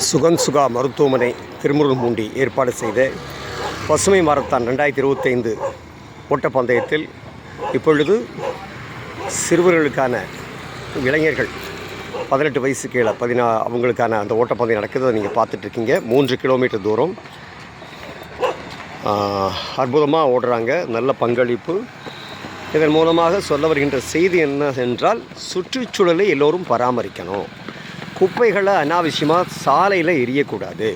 சுகா மருத்துவமனை திருமுருகம்பூண்டி ஏற்பாடு செய்த பசுமை மாரத்தான் 2025 ஓட்டப்பந்தயத்தில் இப்பொழுது சிறுவர்களுக்கான இளைஞர்கள் 18 வயசு கீழே அவங்களுக்கான அந்த ஓட்டப்பந்தயம் நடக்குது. நீங்கள் பார்த்துட்ருக்கீங்க. 3 கிலோமீட்டர் தூரம் அற்புதமாக ஓடுறாங்க. நல்ல பங்களிப்பு. இதன் மூலமாக சொல்ல வருகின்ற செய்தி என்ன என்றால், சுற்றுச்சூழலை எல்லோரும் பராமரிக்கணும். குப்பைகளை அனாவசியமாக சாலையில் எரியக்கூடாது.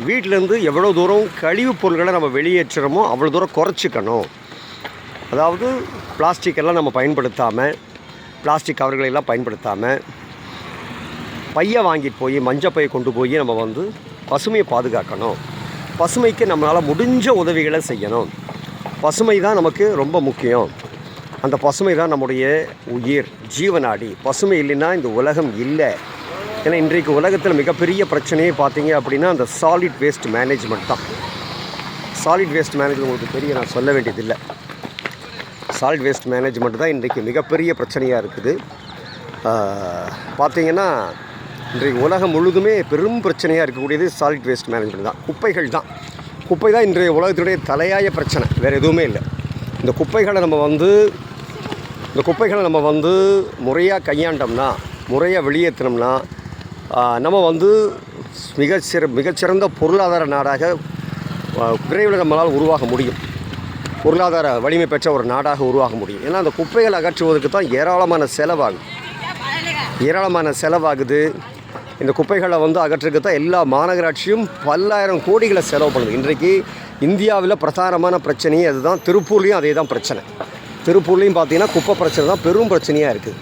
வீட்டிலேருந்து எவ்வளோ தூரம் கழிவுப் பொருட்களை நம்ம வெளியேற்றுறோமோ அவ்வளோ தூரம் குறைச்சிக்கணும். அதாவது பிளாஸ்டிக்கெல்லாம் நம்ம பயன்படுத்தாமல், பிளாஸ்டிக் கவர்களெல்லாம் பயன்படுத்தாமல் பையை வாங்கிட்டு போய் மஞ்சள் பையை கொண்டு போய் நம்ம பசுமையை பாதுகாக்கணும். பசுமைக்கு நம்மளால் முடிஞ்ச உதவிகளை செய்யணும். பசுமை தான் நமக்கு ரொம்ப முக்கியம். அந்த பசுமை தான் நம்முடைய உயிர், ஜீவநாடி. பசுமை இல்லைன்னா இந்த உலகம் இல்லை. ஏன்னா இன்றைக்கு உலகத்தில் மிகப்பெரிய பிரச்சனையே பார்த்தீங்க அப்படின்னா அந்த சாலிட் வேஸ்ட் மேனேஜ்மெண்ட் தான். சாலிட் வேஸ்ட் மேனேஜ்மெண்ட் உங்களுக்கு பெரிய நான் சொல்ல வேண்டியதில்லை. சாலிட் வேஸ்ட் மேனேஜ்மெண்ட் தான் இன்றைக்கு மிகப்பெரிய பிரச்சனையாக இருக்குது. பார்த்திங்கன்னா இன்றைக்கு உலகம் முழுதுமே பெரும் பிரச்சனையாக இருக்கக்கூடியது சாலிட் வேஸ்ட் மேனேஜ்மெண்ட் தான். குப்பைகள் தான். குப்பை தான் இன்றைய உலகத்தினுடைய தலையாய பிரச்சனை, வேறு எதுவுமே இல்லை. இந்த குப்பைகளை நம்ம முறையாக கையாண்டோம்னா, முறையாக வெளியேற்றினோம்னா நம்ம மிகச்சிறந்த பொருளாதார நாடாக விரைவில் நம்மளால் உருவாக முடியும். பொருளாதார வலிமை பெற்ற ஒரு நாடாக உருவாக முடியும். ஏன்னா அந்த குப்பைகளை அகற்றுவதற்கு தான் ஏராளமான செலவாகுது. இந்த குப்பைகளை அகற்றுக்கு தான் எல்லா மாநகராட்சியும் பல்லாயிரம் கோடிகளை செலவு பண்ணுது. இன்றைக்கு இந்தியாவில் பிரதானமான பிரச்சனையே அதுதான். திருப்பூர்லேயும் அதே தான் பிரச்சனை. திருப்பூர்லேயும் பார்த்திங்கன்னா குப்பை பிரச்சனை தான் பெரும் பிரச்சனையாக இருக்குது.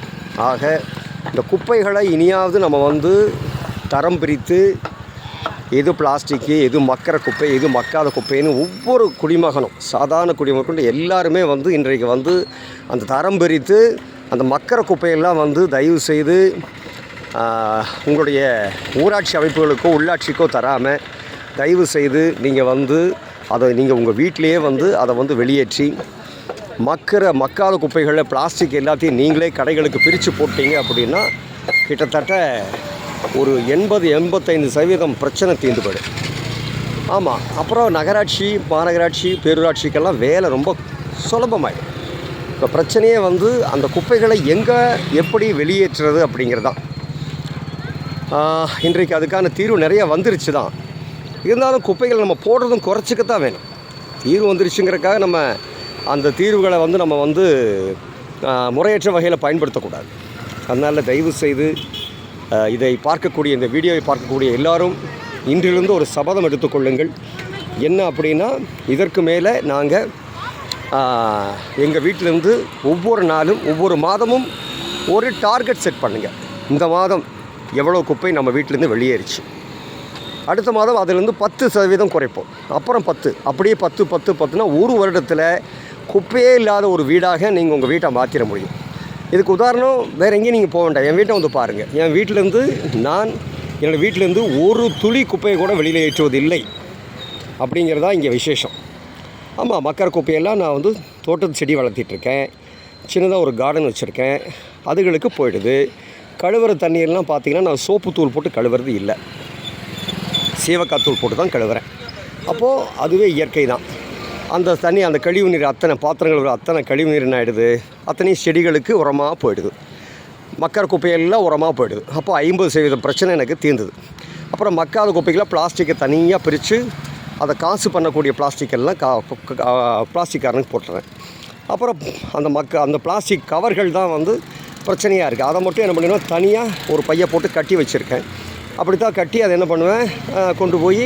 ஆக இந்த குப்பைகளை இனியாவது நம்ம தரம் பிரித்து எது பிளாஸ்டிக்கு, எது மக்கிற குப்பை, எது மக்காத குப்பைன்னு ஒவ்வொரு குடிமகனும், சாதாரண குடிமகனும் எல்லாருமே இன்றைக்கு அந்த தரம் பிரித்து அந்த மக்கிற குப்பையெல்லாம் தயவு செய்து உங்களுடைய ஊராட்சி அமைப்புகளுக்கோ உள்ளாட்சிக்கோ தராமல் தயவு செய்து நீங்கள் அதை நீங்கள் உங்கள் வீட்டிலையே அதை வெளியேற்றி மக்காத குப்பைகளில் பிளாஸ்டிக் எல்லாத்தையும் நீங்களே கடைகளுக்கு பிரித்து போட்டீங்க அப்படின்னா கிட்டத்தட்ட ஒரு 80-85% பிரச்சனை தீர்ந்துபடும். ஆமாம். அப்புறம் நகராட்சி, மாநகராட்சி, பேரூராட்சிக்கெல்லாம் வேலை ரொம்ப சுலபமாயிடும். இப்போ பிரச்சனையே அந்த குப்பைகளை எங்கே எப்படி வெளியேற்றுறது அப்படிங்கிறது தான். இன்றைக்கு அதுக்கான தீர்வு நிறையா வந்துருச்சு தான். இருந்தாலும் குப்பைகளை நம்ம போடுறதும் குறைச்சிக்கத்தான் வேணும். தீர்வு வந்துருச்சுங்கிறக்காக நம்ம அந்த தீர்வுகளை நம்ம முறையற்ற வகையில் பயன்படுத்தக்கூடாது. அதனால் தயவு செய்து இதை பார்க்கக்கூடிய, இந்த வீடியோவை பார்க்கக்கூடிய எல்லாரும் இன்றிலிருந்து ஒரு சபதம் எடுத்துக்கொள்ளுங்கள். என்ன அப்படின்னா, இதற்கு மேலே நாங்கள் எங்கள் வீட்டிலேருந்து ஒவ்வொரு நாளும் ஒவ்வொரு மாதமும் ஒரு டார்கெட் செட் பண்ணுங்கள். இந்த மாதம் எவ்வளோ குப்பை நம்ம வீட்டிலேருந்து வெளியேறிச்சு, அடுத்த மாதம் அதிலேருந்து 10% குறைப்போம், அப்புறம் 10, அப்படியே 10 ஒரு வருடத்தில் குப்பையே இல்லாத ஒரு வீடாக நீங்கள் உங்கள் வீட்டை மாற்றிட முடியும். இதுக்கு உதாரணம் வேறு எங்கேயும் நீங்கள் போக வேண்டாம். என் வீட்டை பாருங்கள். என் வீட்டிலேருந்து என்னோடய வீட்டிலேருந்து ஒரு துளி குப்பையை கூட வெளியில் ஏற்றுவதில்லை அப்படிங்கிறதா இங்கே விசேஷம். ஆமாம், மக்கற குப்பையெல்லாம் நான் தோட்டத்து செடி வளர்த்திட்ருக்கேன். சின்னதாக ஒரு கார்டன் வச்சுருக்கேன். அதுகளுக்கு போயிடுது. கழுவுற தண்ணீர்லாம் பார்த்திங்கன்னா நான் சோப்பு தூள் போட்டு கழுவுறது இல்லை, சீவக்காய் தூள் போட்டு தான் கழுவுறேன். அப்போது அதுவே இயற்கை தான். அந்த தண்ணி, அந்த கழிவு நீர், அத்தனை பாத்திரங்கள் அத்தனை கழிவு நீர் என்ன ஆகிடுது, அத்தனையும் செடிகளுக்கு உரமாக போயிடுது. மக்கற குப்பையெல்லாம் உரமாக போயிடுது. அப்போ 50% பிரச்சனை எனக்கு தீர்ந்தது. அப்புறம் மக்காத குப்பைகளை பிளாஸ்டிக்கை தனியாக பிரித்து அதை காசு பண்ணக்கூடிய பிளாஸ்டிக்கெல்லாம் பிளாஸ்டிக்காரனுக்கு போட்டுறேன். அப்புறம் அந்த பிளாஸ்டிக் கவர்கள் தான் பிரச்சனையாக இருக்குது. அதை மட்டும் என்ன பண்ணுவேன்னா தனியாக ஒரு பையை போட்டு கட்டி வச்சுருக்கேன். அப்படி தான் கட்டி அதை என்ன பண்ணுவேன், கொண்டு போய்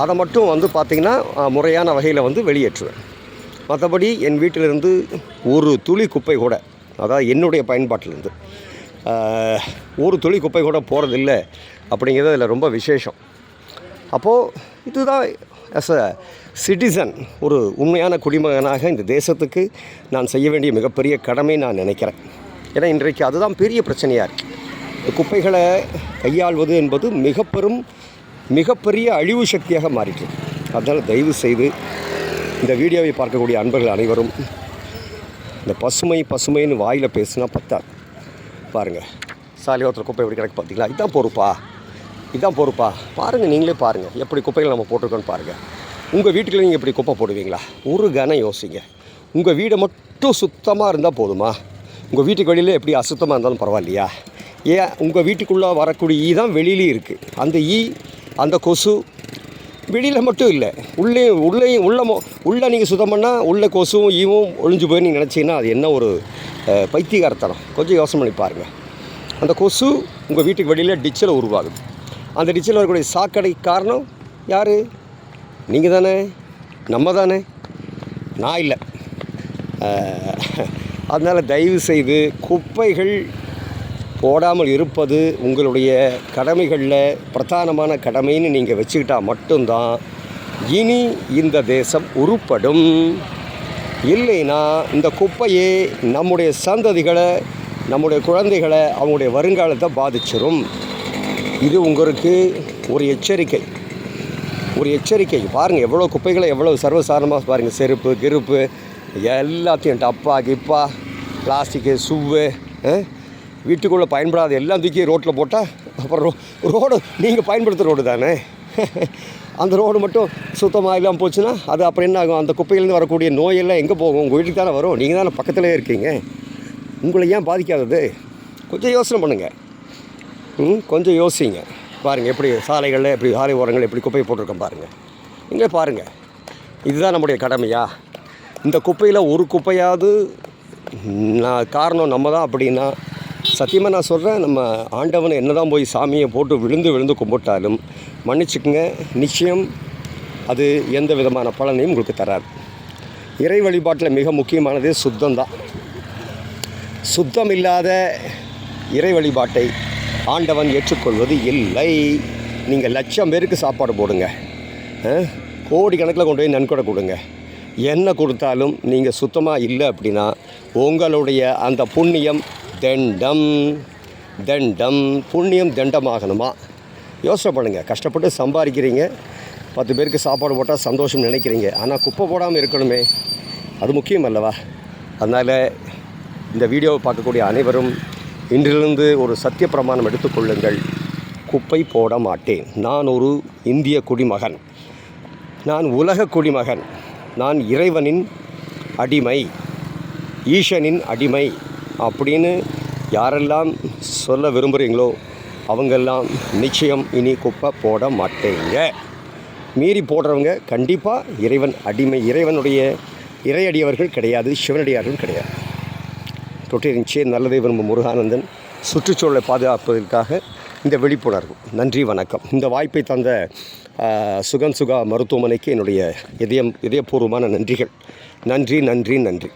அதை மட்டும் பார்த்திங்கன்னா முறையான வகையில் வெளியேற்றுவேன். மற்றபடி என் வீட்டிலிருந்து ஒரு துளி குப்பை கூட, அதாவது என்னுடைய பயன்பாட்டிலேருந்து ஒரு துளி குப்பை கூட போகிறதில்ல அப்படிங்கிறது அதில் ரொம்ப விசேஷம். அப்போது இதுதான் ஆஸ் அ சிட்டிசன், ஒரு உண்மையான குடிமகனாக இந்த தேசத்துக்கு நான் செய்ய வேண்டிய மிகப்பெரிய கடமை நான் நினைக்கிறேன். ஏன்னா இன்றைக்கு அதுதான் பெரிய பிரச்சனையாக இருக்குது. குப்பைகளை கையாள்வது என்பது மிகப்பெரிய அழிவு சக்தியாக மாறிட்டு. அதனால் தயவு செய்து இந்த வீடியோவை பார்க்கக்கூடிய அன்பர்கள் அனைவரும் இந்த பசுமைன்னு வாயில் பேசுனா பத்தாது. பாருங்கள், சாலையோரத்தில் குப்பை எப்படி கிடக்கு பார்த்தீங்களா? இதுதான் பொறுப்பா? இதுதான் பொறுப்பா? பாருங்கள், நீங்களே பாருங்கள் எப்படி குப்பைகள் நம்ம போட்டிருக்கோன்னு பாருங்கள். உங்கள் வீட்டுக்குள்ளே நீங்கள் எப்படி குப்பை போடுவீங்களா? ஒரு கணம் யோசிங்க. உங்கள் வீடை மட்டும் சுத்தமாக இருந்தால் போதுமா? உங்கள் வீட்டுக்கு வெளியில் எப்படி அசுத்தமாக இருந்தாலும் பரவாயில்லையா? ஏன் உங்கள் வீட்டுக்குள்ளே வரக்கூடிய ஈ தான் வெளியிலேயும் இருக்குது. அந்த ஈ, அந்த கொசு வெளியில் மட்டும் இல்லை, உள்ளேயும் உள்ளே நீங்கள் சுத்தம் பண்ணால் உள்ளே கொசுவும் ஈவும் ஒழிஞ்சு போய் நீங்கள் நினச்சிங்கன்னா அது என்ன ஒரு பைத்தியகாரத்தனம். கொஞ்சம் யோசனை பண்ணி பாருங்கள். அந்த கொசு உங்கள் வீட்டுக்கு வெளியில் டிச்சில் உருவாகுது. அந்த டிச்சில் வரக்கூடிய சாக்கடை காரணம் யார்? நீங்கள் தானே, நம்ம தானே, நான் இல்லை. அதனால் தயவு செய்து குப்பைகள் போடாமல் இருப்பது உங்களுடைய கடமைகளில் பிரதானமான கடமைன்னு நீங்கள் வச்சுக்கிட்டால் மட்டும்தான் இனி இந்த தேசம் உருப்படும். இல்லைன்னா இந்த குப்பையே நம்முடைய சந்ததிகளை, நம்முடைய குழந்தைகளை, அவங்களுடைய வருங்காலத்தை பாதிச்சிடும். இது உங்களுக்கு ஒரு எச்சரிக்கை. பாருங்கள், எவ்வளோ குப்பைகளை எவ்வளோ சர்வசாதாரணமாக பாருங்கள். செருப்பு கிருப்பு எல்லாத்தையும், டப்பா கிப்பா, பிளாஸ்டிக்கு, சுவ்வு, வீட்டுக்குள்ளே பயன்படாத எல்லாம் தூக்கி ரோட்டில் போட்டால் அப்புறம் ரோடு நீங்கள் பயன்படுத்துகிற ரோடு தானே. அந்த ரோடு மட்டும் சுத்தமாக இல்லாமல் போச்சுன்னா அது அப்புறம் என்ன ஆகும்? அந்த குப்பையிலேருந்து வரக்கூடிய நோயெல்லாம் எங்கே போகும்? உங்கள் வீட்டுக்கு தானே வரும். நீங்கள் தானே பக்கத்துலேயே இருக்கீங்க. உங்களை ஏன் பாதிக்காதது? கொஞ்சம் யோசனை பண்ணுங்கள். கொஞ்சம் யோசிங்க. பாருங்கள் எப்படி சாலைகளில், எப்படி சாலை ஓரங்கள் எப்படி குப்பையை போட்டிருக்கோம் பாருங்கள். நீங்களே பாருங்கள். இதுதான் நம்முடைய கடமையா? இந்த குப்பையில் ஒரு குப்பையாவது காரணம் நம்ம தான் அப்படின்னா, சத்தியமாக நான் சொல்கிறேன், நம்ம ஆண்டவனை என்ன தான் போய் சாமியை போட்டு விழுந்து கும்பிட்டாலும் மன்னிச்சுக்குங்க, நிச்சயம் அது எந்த விதமான பலனையும் உங்களுக்கு தராது. இறை வழிபாட்டில் மிக முக்கியமானது சுத்தம்தான். சுத்தம் இல்லாத இறை வழிபாட்டை ஆண்டவன் ஏற்றுக்கொள்வது இல்லை. நீங்கள் லட்சம் பேருக்கு சாப்பாடு போடுங்க, கோடிக்கணக்கில் கொண்டு போய் நன்கொடை கொடுங்க, என்ன கொடுத்தாலும் நீங்கள் சுத்தமாக இல்லை அப்படின்னா உங்களுடைய அந்த புண்ணியம் புண்ணியம் தண்டமாகணுமா? யோசனை பண்ணுங்கள். கஷ்டப்பட்டு சம்பாதிக்கிறீங்க, 10 பேருக்கு சாப்பாடு போட்டால் சந்தோஷம் நினைக்கிறீங்க, ஆனால் குப்பை போடாமல் இருக்கணுமே, அது முக்கியம் அல்லவா? அதனால் இந்த வீடியோவை பார்க்கக்கூடிய அனைவரும் இன்றிலிருந்து ஒரு சத்திய பிரமாணம் எடுத்துக்கொள்ளுங்கள். குப்பை போட மாட்டேன். நான் ஒரு இந்திய குடிமகன், நான் உலக குடிமகன், நான் இறைவனின் அடிமை, ஈசனின் அடிமை அப்படின்னு யாரெல்லாம் சொல்ல விரும்புகிறீங்களோ அவங்கெல்லாம் நிச்சயம் இனி குப்பை போட மாட்டேங்க. மீறி போடுறவங்க கண்டிப்பாக இறைவன் அடிமை, இறைவனுடைய இறையடியவர்கள் கிடையாது, சிவனடியார்கள் கிடையாது. தொட்டிருந்துச்சே நல்லதை விரும்பும் முருகானந்தன் சுற்றுச்சூழலை பாதுகாப்பதற்காக இந்த விழிப்புணர்வு. நன்றி, வணக்கம். இந்த வாய்ப்பை தந்த சுகா மருத்துவமனைக்கு என்னுடைய இதயபூர்வமான நன்றிகள். நன்றி.